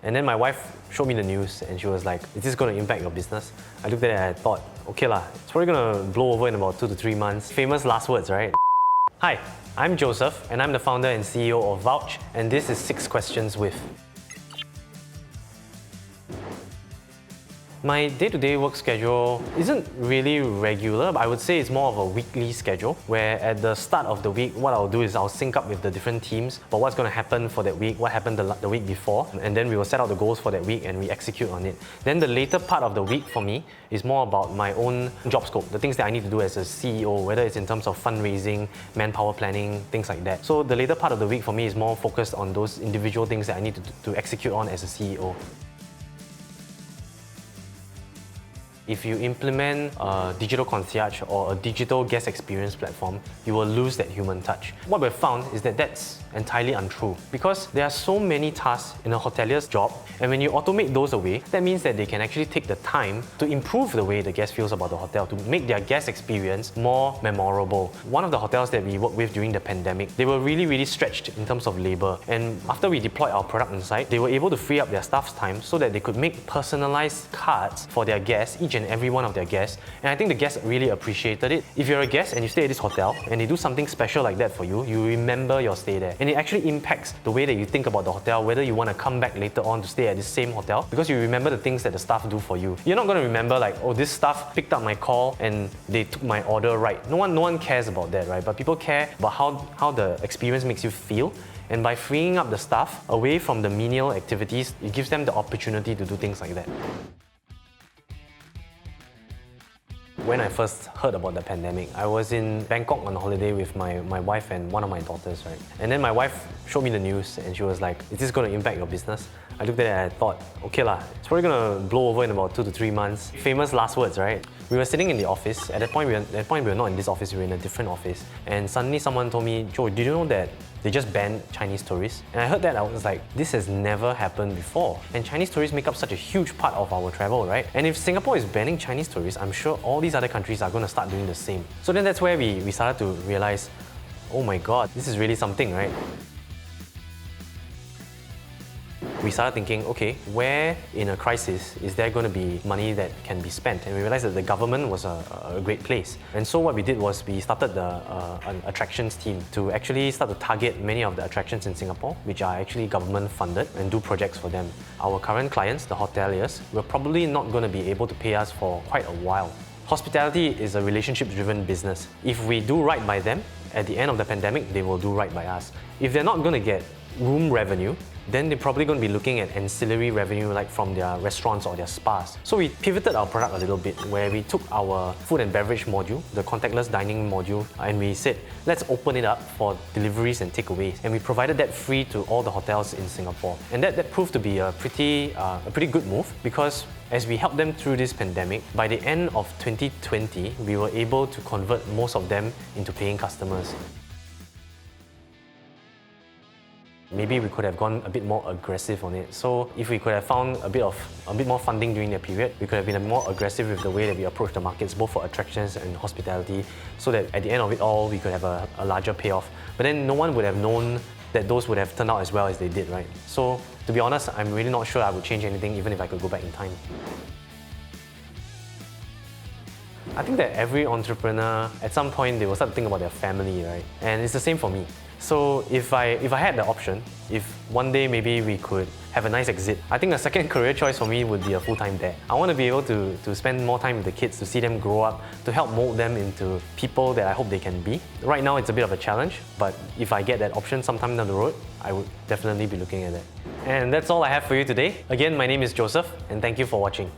And then my wife showed me the news and she was like, is this going to impact your business? I looked at it and I thought, okay lah, it's probably going to blow over in about 2 to 3 months. Famous last words, right? Hi, I'm Joseph and I'm the founder and CEO of Vouch, and this is 6 Questions With. My day-to-day work schedule isn't really regular, but I would say it's more of a weekly schedule, where at the start of the week, what I'll do is I'll sync up with the different teams about what's going to happen for that week, what happened the week before, and then we will set out the goals for that week and we execute on it. Then the later part of the week for me is more about my own job scope, the things that I need to do as a CEO, whether it's in terms of fundraising, manpower planning, things like that. So the later part of the week for me is more focused on those individual things that I need to execute on as a CEO. If you implement a digital concierge or a digital guest experience platform, you will lose that human touch. What we've found is that that's entirely untrue, because there are so many tasks in a hotelier's job, and when you automate those away, that means that they can actually take the time to improve the way the guest feels about the hotel, to make their guest experience more memorable. One of the hotels that we worked with during the pandemic, they were really stretched in terms of labor, and after we deployed our product on site, they were able to free up their staff's time so that they could make personalized cards for their guests, each and every one of their guests, and I think the guests really appreciated it. If you're a guest and you stay at this hotel and they do something special like that for you, you remember your stay there, and it actually impacts the way that you think about the hotel, whether you want to come back later on to stay at the same hotel, because you remember the things that the staff do for you. You're not going to remember like, oh, this staff picked up my call and they took my order right. No one cares about that, right? But people care about how the experience makes you feel. And by freeing up the staff away from the menial activities, it gives them the opportunity to do things like that. When I first heard about the pandemic, I was in Bangkok on holiday with my wife and one of my daughters, right? And then my wife showed me the news and she was like, is this going to impact your business? I looked at it and I thought, okay lah, it's probably going to blow over in about 2 to 3 months. Famous last words, right? We were sitting in the office. At that point, we were not in this office, we were in a different office. And suddenly someone told me, Joe, did you know that they just banned Chinese tourists? And I heard that, I was like, this has never happened before. And Chinese tourists make up such a huge part of our travel, right? And if Singapore is banning Chinese tourists, I'm sure all these other countries are going to start doing the same. So then that's where we started to realize, oh my God, this is really something, right? We started thinking, okay, where in a crisis is there going to be money that can be spent? And we realized that the government was a great place. And so what we did was we started an attractions team to actually start to target many of the attractions in Singapore, which are actually government funded, and do projects for them. Our current clients, the hoteliers, were probably not going to be able to pay us for quite a while. Hospitality is a relationship-driven business. If we do right by them, at the end of the pandemic, they will do right by us. If they're not going to get room revenue, then they're probably going to be looking at ancillary revenue like from their restaurants or their spas. So we pivoted our product a little bit, where we took our food and beverage module, the contactless dining module, and we said, let's open it up for deliveries and takeaways. And we provided that free to all the hotels in Singapore. And that proved to be a pretty good move, because as we helped them through this pandemic, by the end of 2020, we were able to convert most of them into paying customers. Maybe we could have gone a bit more aggressive on it. So if we could have found a bit more funding during that period, we could have been more aggressive with the way that we approach the markets, both for attractions and hospitality, so that at the end of it all, we could have a larger payoff. But then no one would have known that those would have turned out as well as they did, right? So to be honest, I'm really not sure I would change anything, even if I could go back in time. I think that every entrepreneur, at some point, they will start to think about their family, right? And it's the same for me. So if I had the option, if one day maybe we could have a nice exit, I think a second career choice for me would be a full-time dad. I want to be able to spend more time with the kids, to see them grow up, to help mold them into people that I hope they can be. Right now it's a bit of a challenge, but if I get that option sometime down the road, I would definitely be looking at that. And that's all I have for you today. Again, my name is Joseph, and thank you for watching.